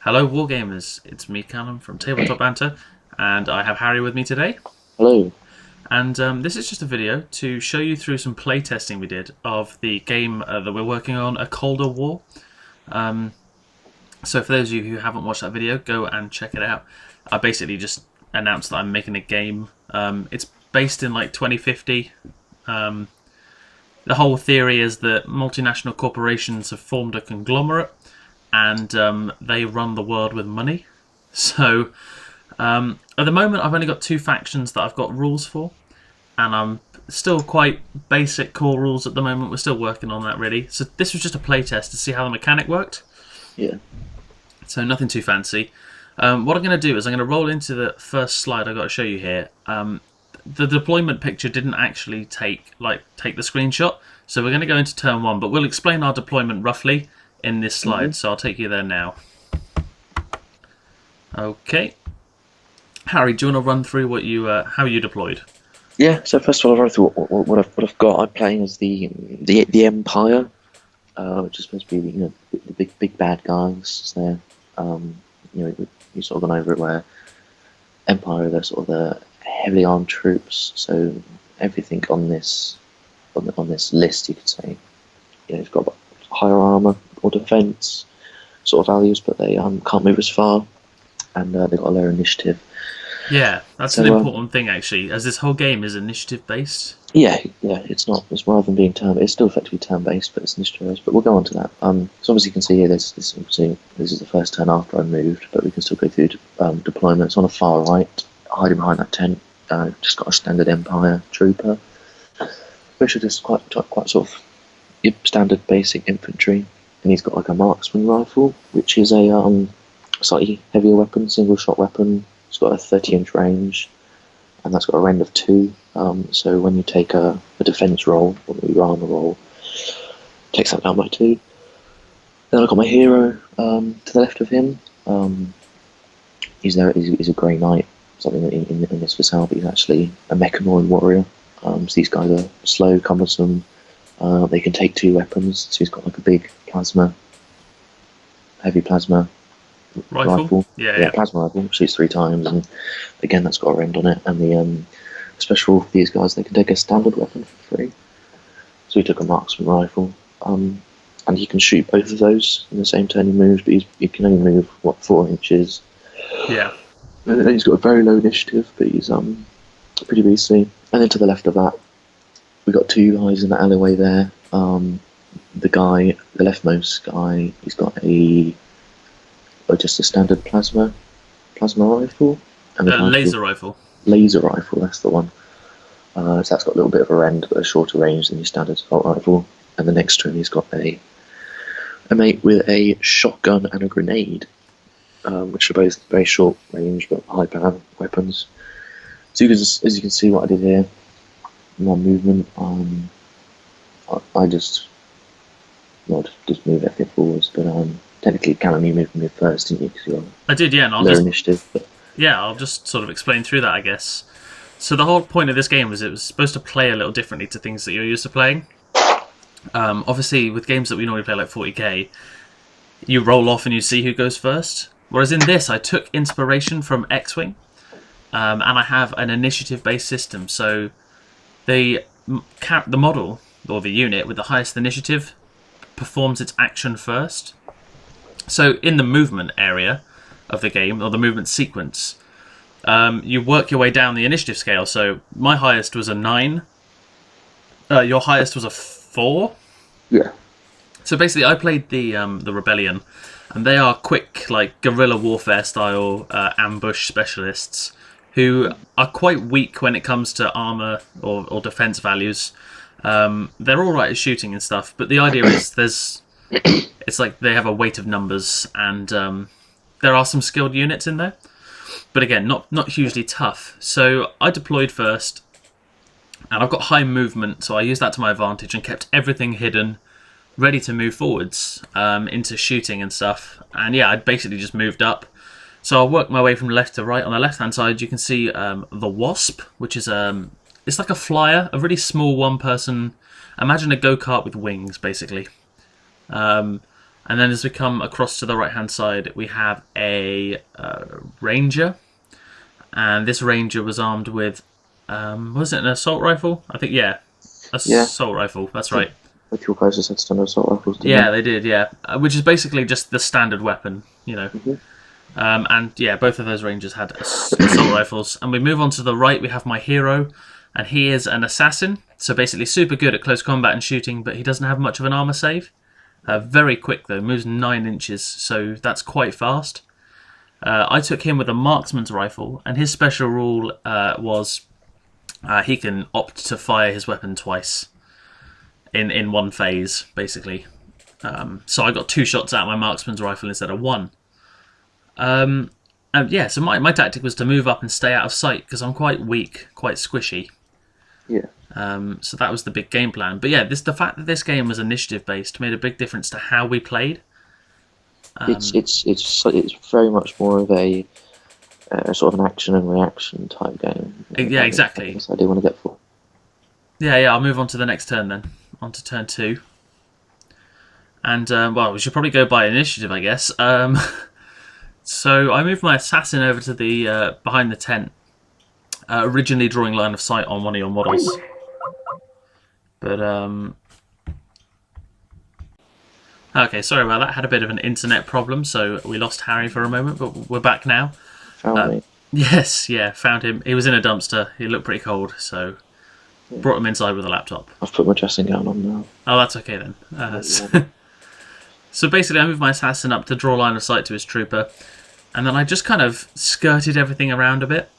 Hello, Wargamers. It's me, Callum, from TableTopBanter, and I have Harry with me today. Hello. And this is just a video to show you through some playtesting we did of the game that we're working on, A Colder War. So for those of you who haven't watched that video, go and check it out. I basically just announced that I'm making a game. It's based in like 2050. The whole theory is that multinational corporations have formed a conglomerate and they run the world with money. So at the moment I've only got two factions that I've got rules for, and I'm still quite basic core rules at the moment. We're still working on that really. So this was just a playtest to see how the mechanic worked. Yeah. So nothing too fancy. What I'm going to do is I'm going to roll into the first slide I've got to show you here. The deployment picture didn't actually take the screenshot, so we're going to go into turn one, but we'll explain our deployment roughly in this slide, so I'll take you there now. Okay. Harry, do you want to run through what you how you deployed? Yeah. So first of all, I'll run through what I've got. I'm playing as the Empire, which is supposed to be the big bad guys. There, you sort of gone over it where Empire, they're sort of the heavily armed troops. So everything on this list, you could say, it's got higher armor or defense sort of values, but they can't move as far, and they've got a lower initiative. Yeah, that's an important thing actually, as this whole game is initiative based. Yeah, it's not. It's rather than being turn. It's still effectively turn based, but it's initiative based. But we'll go on to that. So obviously you can see here. This is the first turn after I moved, but we can still go through deployments on the far right, hiding behind that tent. Just got a standard Empire trooper, which are just quite sort of your standard basic infantry, and he's got like a marksman rifle, which is a slightly heavier weapon, single shot weapon. It's got a 30-inch range, and that's got a rend of 2. So when you take a defense roll or your armor roll, it takes that down by 2. Then I've got my hero to the left of him. He's a grey knight. Something in this facade, but he's actually a mechanized warrior. So these guys are slow, cumbersome. They can take 2 weapons. So he's got like a big heavy plasma rifle. Yeah. Plasma rifle, shoots 3 times, and again that's got a rend on it. And the special for these guys, they can take a standard weapon for free. So he took a marksman rifle, and he can shoot both of those in the same turn he moves, but he can only move 4 inches. Yeah. And then he's got a very low initiative, but he's pretty beastly. And then to the left of that, we got 2 guys in the alleyway there. The leftmost guy, he's got just a standard plasma rifle, and laser rifle. Laser rifle, that's the one. So that's got a little bit of a rend, but a shorter range than your standard assault rifle. And the next to him, he's got a mate with a shotgun and a grenade, which are both very short range but high power weapons. So as you can see, what I did here, my movement, I just move everything forwards, but technically, Callum, you moved me first, didn't you? Because I did, yeah. And low initiative. But yeah, I'll just sort of explain through that, I guess. So the whole point of this game was it was supposed to play a little differently to things that you're used to playing. Obviously, with games that we normally play like 40k, you roll off and you see who goes first. Whereas in this, I took inspiration from X-Wing, and I have an initiative-based system. So the model, or the unit with the highest initiative, performs its action first. So in the movement area of the game, or the movement sequence, you work your way down the initiative scale. So my highest was a 9. Your highest was a 4. yeah. So basically, I played the Rebellion, and they are quick, like guerrilla warfare style ambush specialists who are quite weak when it comes to armor or defense values. They're all right at shooting and stuff, but the idea is it's like they have a weight of numbers, and there are some skilled units in there, but again, not hugely tough. So I deployed first, and I've got high movement, so I used that to my advantage and kept everything hidden, ready to move forwards into shooting and stuff. And yeah, I basically just moved up. So I'll work my way from left to right. On the left-hand side, you can see the Wasp, which is it's like a flyer, a really small one-person. Imagine a go-kart with wings, basically. And then as we come across to the right-hand side, we have a ranger. And this ranger was armed with, was it an assault rifle? I think, yeah. Yeah. Assault rifle, that's right. The two closest had standard assault rifles. Yeah, they did, yeah. Which is basically just the standard weapon, Mm-hmm. And yeah, both of those rangers had assault rifles. And we move on to the right, we have my hero. And he is an assassin. So basically super good at close combat and shooting, but he doesn't have much of an armor save. Very quick though, moves 9 inches, so that's quite fast. I took him with a marksman's rifle, and his special rule was he can opt to fire his weapon twice in one phase, basically. So I got 2 shots out of my marksman's rifle instead of 1. And yeah, so my tactic was to move up and stay out of sight because I'm quite weak, quite squishy. Yeah. So that was the big game plan. But yeah, the fact that this game was initiative based made a big difference to how we played. It's very much more of a sort of an action and reaction type game. Yeah, exactly. I do want to get for. Yeah. I'll move on to the next turn then. On to turn 2. And well, we should probably go by initiative, I guess. So I moved my assassin over to the behind the tent. Originally drawing line of sight on one of your models. But, okay, sorry about that. Had a bit of an internet problem, so we lost Harry for a moment, but we're back now. Found me. Yes, yeah, found him. He was in a dumpster. He looked pretty cold, so brought him inside with a laptop. I've put my dressing gown on now. Oh, that's okay then. So basically, I moved my assassin up to draw line of sight to his trooper, and then I just kind of skirted everything around a bit.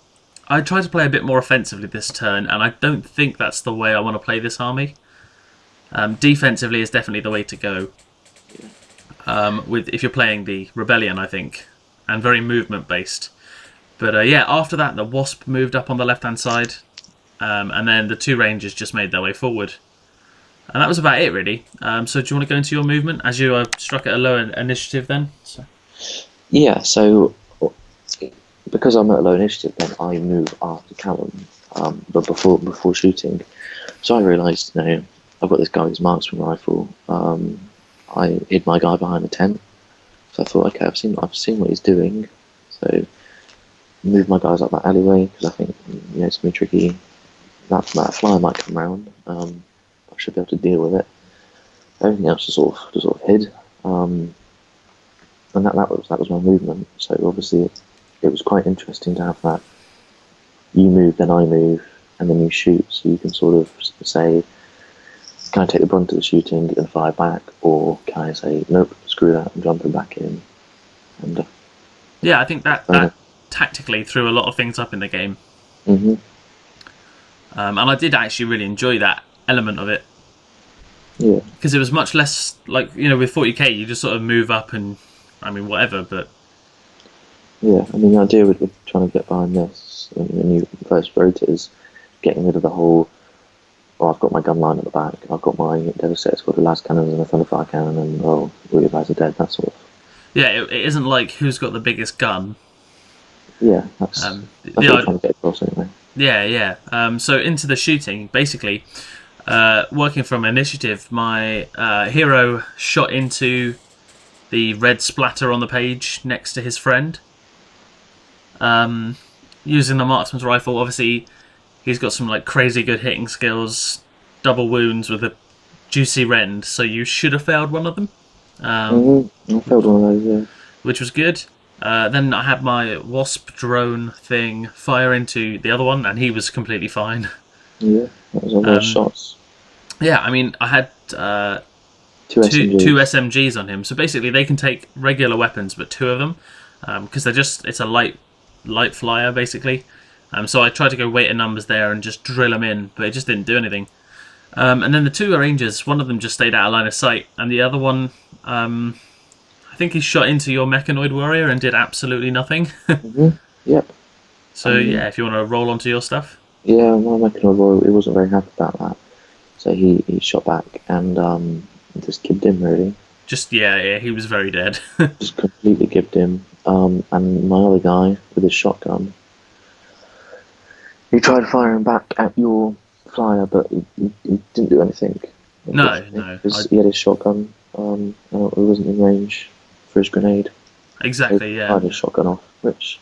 I tried to play a bit more offensively this turn, and I don't think that's the way I want to play this army. Defensively is definitely the way to go. If you're playing the Rebellion, I think, and very movement based. But yeah, after that, the Wasp moved up on the left-hand side, and then the 2 Rangers just made their way forward. And that was about it, really. So do you want to go into your movement, as you struck at a lower initiative then? So. Yeah, so because I'm at a low initiative, then I move after Callum, but before shooting. So I realised, I've got this guy with his marksman rifle. I hid my guy behind the tent. So I thought, okay, I've seen what he's doing. So move my guys up that alleyway because I think it's gonna be tricky. That flyer might come round. I should be able to deal with it. Everything else just sort of hid. And that was my movement. So obviously it was quite interesting to have that. You move, then I move, and then you shoot. So you can sort of say, can I take the brunt of the shooting and fire back, or can I say, nope, screw that, I'm jumping back in. And yeah, I think that tactically threw a lot of things up in the game. Mm-hmm. And I did actually really enjoy that element of it. Yeah. Because it was much less, like, with 40k, you just sort of move up and, whatever, but... Yeah, the idea with trying to get behind this, when you first wrote it, is getting rid of the whole, I've got my gun line at the back, I've got my Devastator Squad with las cannons and a Thunderfire cannon, and, all your guys are dead, that sort of... Yeah, it isn't like who's got the biggest gun. Yeah, that's what I'm trying to get across anyway. Yeah. So into the shooting, basically, working from initiative, my hero shot into the red splatter on the page next to his friend. Using the marksman's rifle, obviously, he's got some crazy good hitting skills, double wounds with a juicy rend, so you should have failed one of them. I failed one of those, yeah. Which was good. Then I had my Wasp drone thing fire into the other one, and he was completely fine. Yeah, that was all those shots. Yeah, I had two SMGs on him, so basically they can take regular weapons, but 2 of them, because it's a light flyer, basically. So I tried to go weight and numbers there and just drill them in, but it just didn't do anything. And then the 2 Rangers, one of them just stayed out of line of sight, and the other one... I think he shot into your Mechanoid Warrior and did absolutely nothing. Mm-hmm. Yep. So yeah, if you want to roll onto your stuff. Yeah, my Mechanoid Warrior, he wasn't very happy about that. So he shot back and just gibbed him, really. Yeah, he was very dead. Just completely gibbed him. And my other guy with his shotgun, he tried firing back at your flyer, but he didn't do anything. No. Because he had his shotgun. and it wasn't in range for his grenade. So Exactly, he yeah. fired his shotgun off, which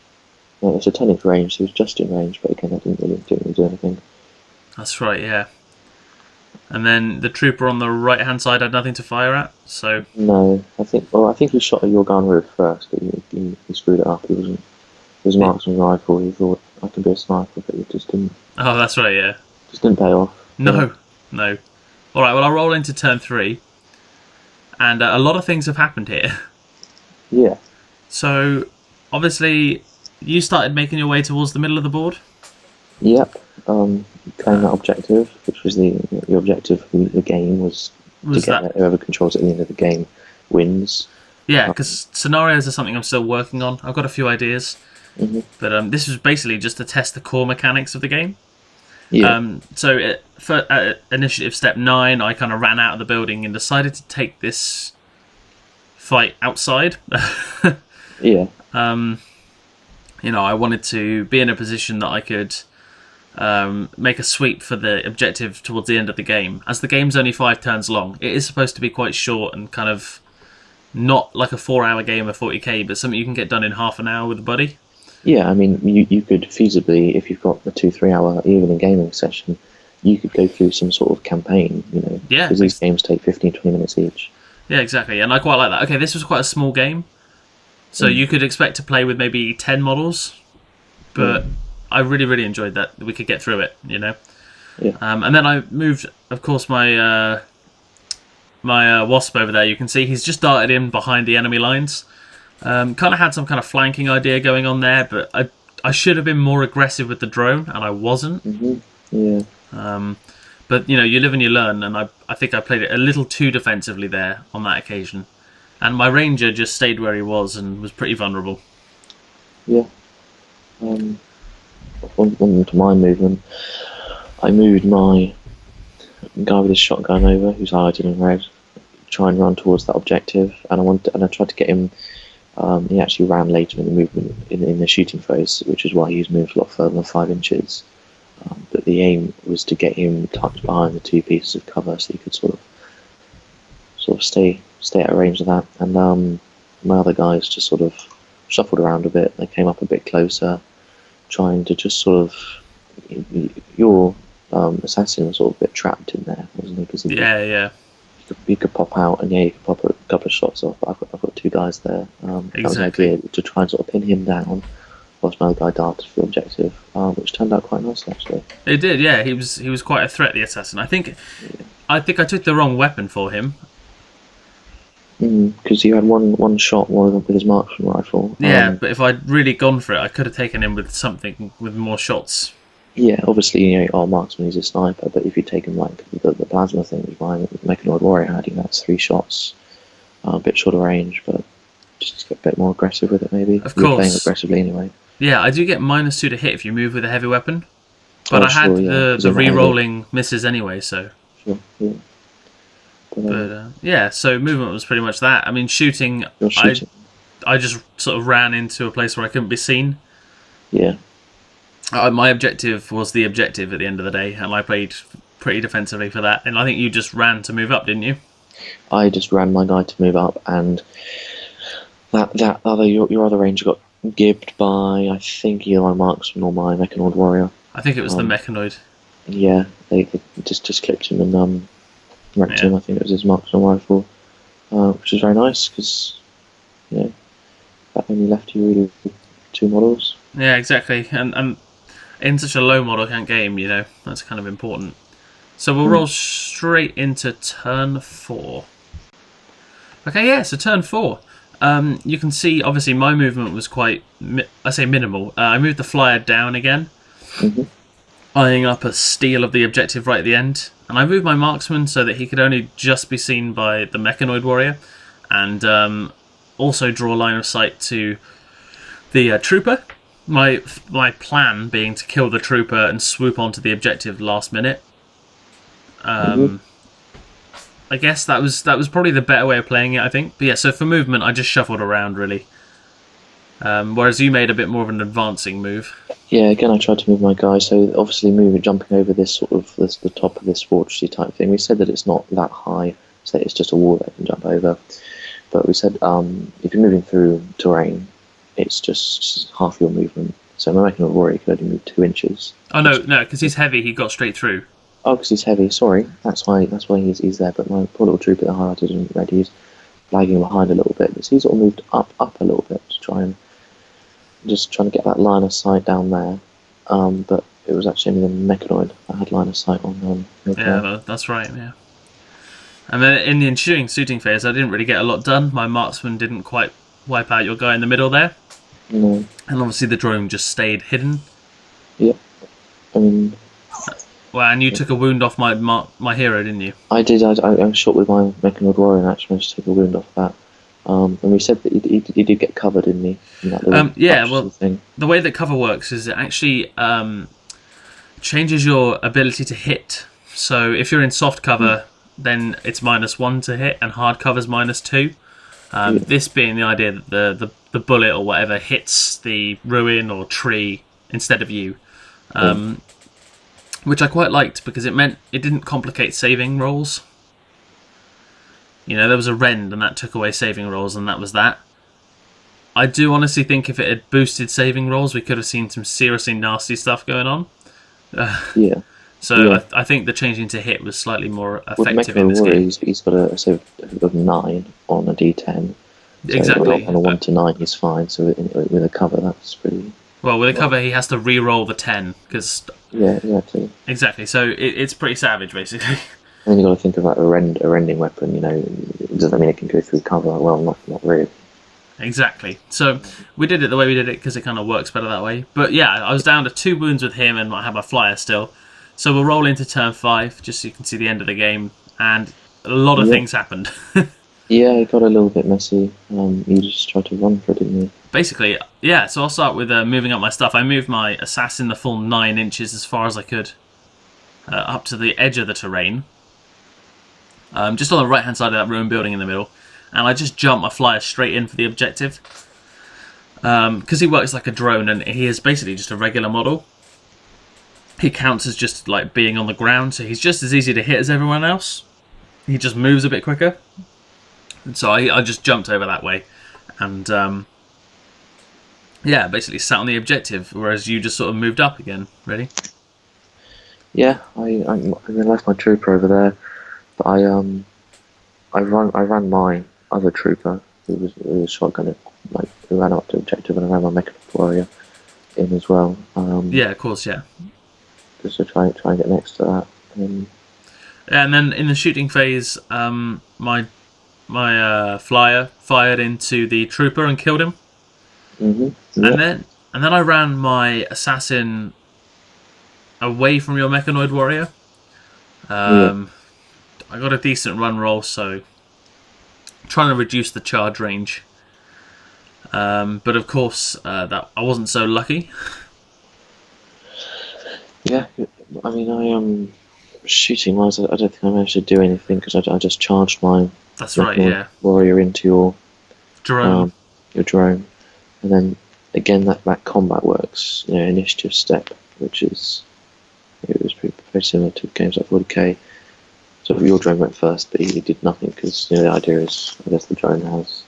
it's a 10-inch range, so he was just in range, but again, that didn't really do anything. That's right, yeah. And then the trooper on the right-hand side had nothing to fire at, so... No, I think he shot at your gun roof first, but he screwed it up. It was a marksman rifle. He thought I can be a sniper, but it just didn't. Oh, that's right, yeah. Just didn't pay off. No. All right, well, I'll roll into turn 3, and a lot of things have happened here. Yeah. So, obviously, you started making your way towards the middle of the board. Yep. Claim that objective, which was the objective of the game was to get that whoever controls it at the end of the game wins. Yeah, because scenarios are something I'm still working on. I've got a few ideas, but this was basically just to test the core mechanics of the game. Yeah. So for initiative step 9, I kind of ran out of the building and decided to take this fight outside. Yeah. I wanted to be in a position that I could make a sweep for the objective towards the end of the game. As the game's only 5 turns long, it is supposed to be quite short and kind of not like a 4-hour game of 40k, but something you can get done in half an hour with a buddy. Yeah, I mean, you could feasibly, if you've got a 2-3 hour evening gaming session, you could go through some sort of campaign, Yeah. Because these games take 15-20 minutes each. Yeah, exactly, and I quite like that. Okay, this was quite a small game, so you could expect to play with maybe 10 models, but I really, really enjoyed that we could get through it, Yeah. And then I moved, of course, my Wasp over there. You can see he's just darted in behind the enemy lines. Kind of had some kind of flanking idea going on there, but I should have been more aggressive with the drone, and I wasn't. Yeah. But, you live and you learn, and I think I played it a little too defensively there on that occasion. And my ranger just stayed where he was and was pretty vulnerable. Yeah. On to my movement, I moved my guy with his shotgun over, who's highlighted in red, try and run towards that objective, and I tried to get him. He actually ran later in the movement in the shooting phase, which is why he's moved a lot further than 5 inches. But the aim was to get him tucked behind the 2 pieces of cover, so he could sort of stay out of range of that. And my other guys just sort of shuffled around a bit. They came up a bit closer, trying to just sort of your assassin was sort of a bit trapped in there, wasn't he? Because you could pop out and you could pop a couple of shots off. I've got 2 guys there. That was the idea, to try and sort of pin him down whilst my other guy darted for the objective, which turned out quite nicely actually. It did, yeah. He was quite a threat, the assassin. I think I took the wrong weapon for him. Because you had one shot with his marksman rifle. Yeah, but if I'd really gone for it, I could have taken him with something with more shots. Yeah, obviously, marksman is a sniper, but if you take him like the plasma thing, which my Mechanoid Warrior had, that's 3 shots, a bit shorter range, but just get a bit more aggressive with it maybe. Of course. You're playing aggressively anyway. Yeah, I do get -2 to hit if you move with a heavy weapon, but I had the re-rolling misses anyway, so... Sure, yeah. But so movement was pretty much that. I mean, shooting. I just sort of ran into a place where I couldn't be seen. Yeah. My objective was the objective at the end of the day, and I played pretty defensively for that. And I think you just ran to move up, didn't you? I just ran my guy to move up, and your other ranger got gibbed by, I think, either my marksman or my Mechanoid Warrior. I think it was the Mechanoid. Yeah, they just clipped him and wrecked him. I think it was his marksman rifle, which was very nice because that only left you really with 2 models. Yeah, exactly. And in such a low model count game, that's kind of important. So we'll roll straight into turn 4. Okay, yeah, so turn 4. You can see, obviously, my movement was quite, minimal. I moved the flyer down again, eyeing up a steal of the objective right at the end. And I moved my marksman so that he could only just be seen by the Mechanoid Warrior, and also draw line of sight to the trooper. My plan being to kill the trooper and swoop onto the objective last minute. I guess that was probably the better way of playing it, I think. But yeah, so for movement, I just shuffled around really. Whereas you made a bit more of an advancing move. Yeah, again, I tried to move my guy. So obviously, jumping over this sort of the top of this fortressy type thing. We said that it's not that high so it's just a wall they can jump over. But we said if you're moving through terrain, it's just half your movement. So my Mechanoid Warrior could only move 2 inches. Oh no, because he's heavy. He got straight through. Oh, because he's heavy. Sorry, that's why he's there. But my poor little trooper that I highlighted in red, he's lagging behind a little bit. But he's sort of moved up a little bit to try and just trying to get that line of sight down there. But it was actually only the Mechanoid I had line of sight on. Yeah, that's right. Yeah. And then in the ensuing shooting phase, I didn't really get a lot done. My marksman didn't quite wipe out your guy in the middle there. No. And obviously the drone just stayed hidden. Yeah. I mean... Well, and you took a wound off my hero, didn't you? I did. I shot with my Mechanoid Warrior and actually managed to take a wound off that. And we said that he did get covered, didn't he? In that little thing. The way that cover works is it actually changes your ability to hit. So if you're in soft cover, then it's -1 to hit, and hard cover's -2. This being the idea that the bullet or whatever hits the ruin or tree instead of you. Which I quite liked because it meant it didn't complicate saving rolls. You know, there was a rend and that took away saving rolls, and that was that. I do honestly think if it had boosted saving rolls, we could have seen some seriously nasty stuff going on. So I think the changing to hit was slightly more effective in this game. He's got a save of 9 on a D10. So exactly. On a 1 to 9, he's fine. So with a cover, that's pretty... Well, with a cover, he has to re-roll the 10 because. Yeah, exactly. Exactly. So it's pretty savage, basically. And you got to think about a rending weapon. You know, does that mean it can go through cover? Well, not really. Exactly. So we did it the way we did it because it kind of works better that way. But yeah, I was down to 2 wounds with him, and I had my flyer still. So we'll roll into turn 5, just so you can see the end of the game, and a lot of things happened. Yeah, it got a little bit messy. You just tried to run for it, didn't you? Basically, yeah, so I'll start with moving up my stuff. I moved my assassin the full 9 inches as far as I could, up to the edge of the terrain. Just on the right-hand side of that ruined building in the middle. And I just jumped my flyer straight in for the objective. Because he works like a drone, and he is basically just a regular model. He counts as just like being on the ground, so he's just as easy to hit as everyone else. He just moves a bit quicker. And so I just jumped over that way. And yeah, basically sat on the objective, whereas you just sort of moved up again. Ready? Yeah, I left my trooper over there, but I ran my other trooper who was shotgun, who ran up to objective, and I ran my Mechanoid Warrior in as well. Yeah, of course, yeah. Just to try and get next to that. And then in the shooting phase, my flyer fired into the trooper and killed him. Mm-hmm. Yeah. And then I ran my assassin away from your Mechanoid Warrior. I got a decent run roll, so trying to reduce the charge range. But of course, that I wasn't so lucky. Yeah, I mean, shooting wise, I don't think I managed to do anything because I just charged my warrior into your drone. Your drone, and then again that combat works. You know, initiative step, which is it was very similar to games like 40k. So your drone went first, but he did nothing because the idea is, I guess, the drone has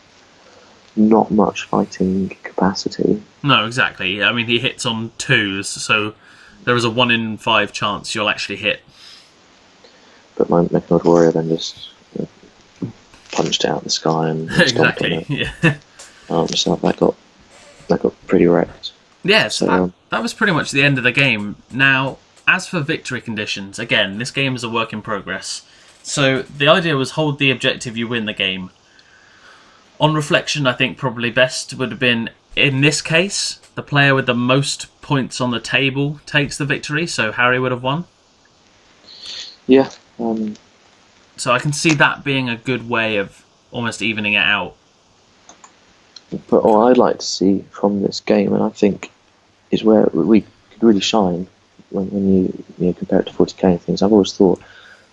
not much fighting capacity. No, exactly. I mean, he hits on 2s, so there is a 1 in 5 chance you'll actually hit. But my Mechanoid Warrior then just punched out the sky and exactly. Yeah. So that got pretty wrecked. Yeah, so that was pretty much the end of the game. Now, as for victory conditions, again, this game is a work in progress. So the idea was hold the objective, you win the game. On reflection, I think probably best would have been, in this case, the player with the most points on the table takes the victory, so Harry would have won. Yeah. So I can see that being a good way of almost evening it out. But what I'd like to see from this game, and I think is where we could really shine when you compare it to 40k and things. I've always thought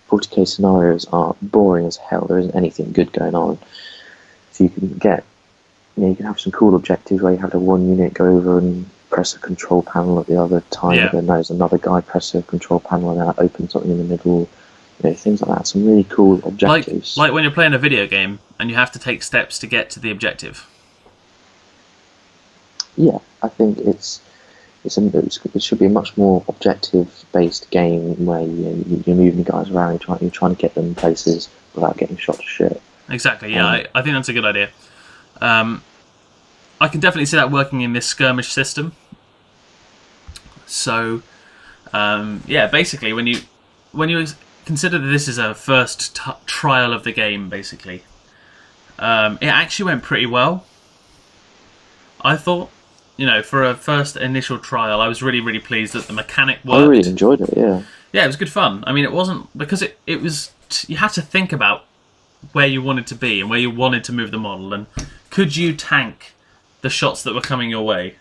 40k scenarios are boring as hell. There isn't anything good going on. So you can have some cool objectives where you have the one unit go over and press a control panel at the other time, and then there's another guy press a control panel and then that opens something in the middle. things like that. Some really cool Like objectives. when you're playing a video game and you have to take steps to get to the objective. Yeah, I think it should be a much more objective-based game where you're moving guys around, you're trying to get them places without getting shot to shit. Exactly, yeah, I think that's a good idea. I can definitely see that working in this skirmish system. So, basically, when you consider that this is a first trial of the game, basically, it actually went pretty well. I thought, for a first initial trial, I was really, really pleased that the mechanic worked. I really enjoyed it, yeah. Yeah, it was good fun. I mean, it wasn't... Because it was... You had to think about where you wanted to be and where you wanted to move the model, and could you tank the shots that were coming your way?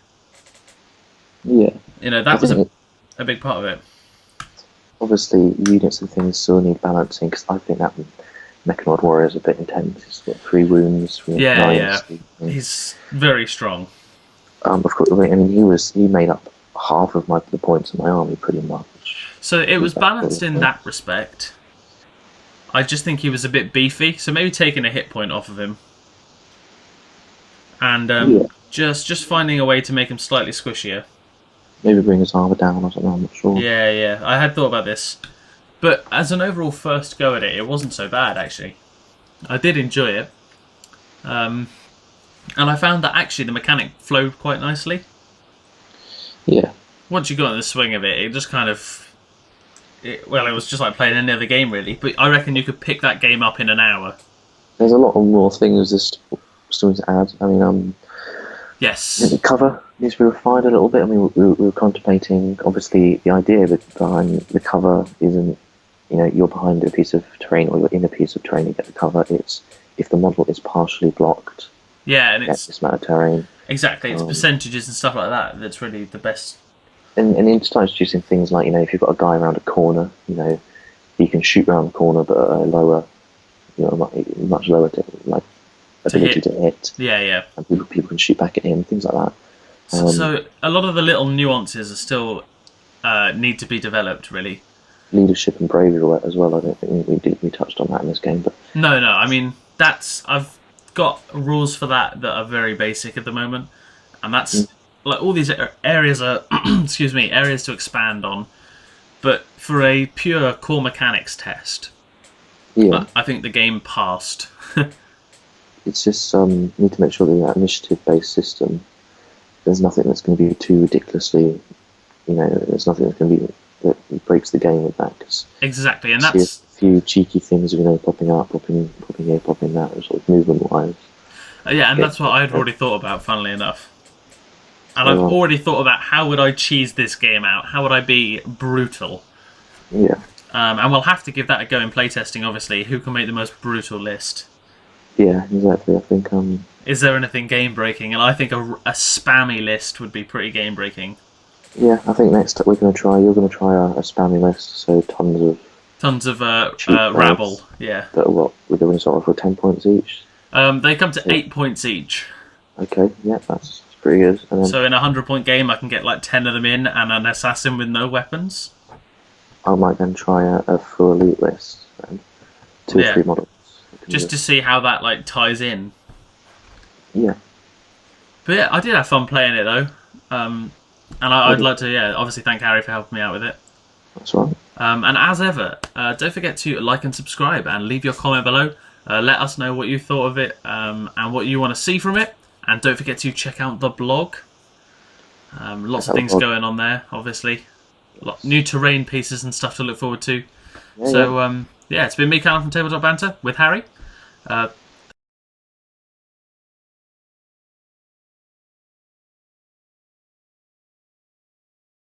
Yeah. That was a big part of it. Obviously, units and things still need balancing, because I think that Mechanoid Warrior is a bit intense. He's got 3 wounds, 3 knives. Yeah. He's very strong. Of course, I mean, he made up half of the points of my army, pretty much. So it was balanced in that respect. I just think he was a bit beefy, so maybe taking a hit point off of him. And just finding a way to make him slightly squishier. Maybe bring his armor down or something, I'm not sure. Yeah, I had thought about this. But as an overall first go at it, it wasn't so bad, actually. I did enjoy it. And I found that actually the mechanic flowed quite nicely. Yeah. Once you got in the swing of it, it just kind of... It was just like playing any other game, really. But I reckon you could pick that game up in an hour. There's a lot of more things this still to add. I mean, yes. The cover needs to be refined a little bit. I mean, we were contemplating, obviously, the idea behind the cover isn't, you're behind a piece of terrain or you're in a piece of terrain, you get the cover. It's if the model is partially blocked. Yeah, and it's this amount of terrain. Exactly, it's percentages and stuff like that that's really the best. And in start introducing things like, if you've got a guy around a corner, he can shoot around the corner, but at a lower, much lower ability to hit. Yeah. And people can shoot back at him, things like that. So a lot of the little nuances are still need to be developed, really. Leadership and bravery as well. I don't think we touched on that in this game, but no. I mean, I've got rules for that are very basic at the moment, and that's like all these areas are areas to expand on. But for a pure core mechanics test, I think the game passed. It's just need to make sure that initiative-based system. There's nothing that's going to be too ridiculously, there's nothing that's going to be that breaks the game with that. Cause exactly, and that's a few cheeky things, popping up, popping here, popping that, sort of movement-wise. And that's what I'd already thought about, funnily enough. And I've already thought about how would I cheese this game out? How would I be brutal? Yeah. And we'll have to give that a go in playtesting, obviously. Who can make the most brutal list? Yeah, exactly. I think. Is there anything game-breaking? And I think a spammy list would be pretty game-breaking. Yeah, I think next you're going to try a spammy list, so tons of rabble, yeah. That are what, we're going to start off with 10 points each? They come to 8 points each. Okay, yeah, that's pretty good. And then, so in a 100-point game, I can get like 10 of them in and an assassin with no weapons. I might then try a full elite list, then. 2 or 3 models. Just to see how that like ties in. Yeah. But yeah, I did have fun playing it though. And I'd like to, obviously thank Harry for helping me out with it. That's right. And as ever, don't forget to like and subscribe and leave your comment below. Let us know what you thought of it and what you want to see from it. And don't forget to check out the blog. Lots of things going on there, obviously. New terrain pieces and stuff to look forward to. It's been me, Callum, from TableTopBanter with Harry.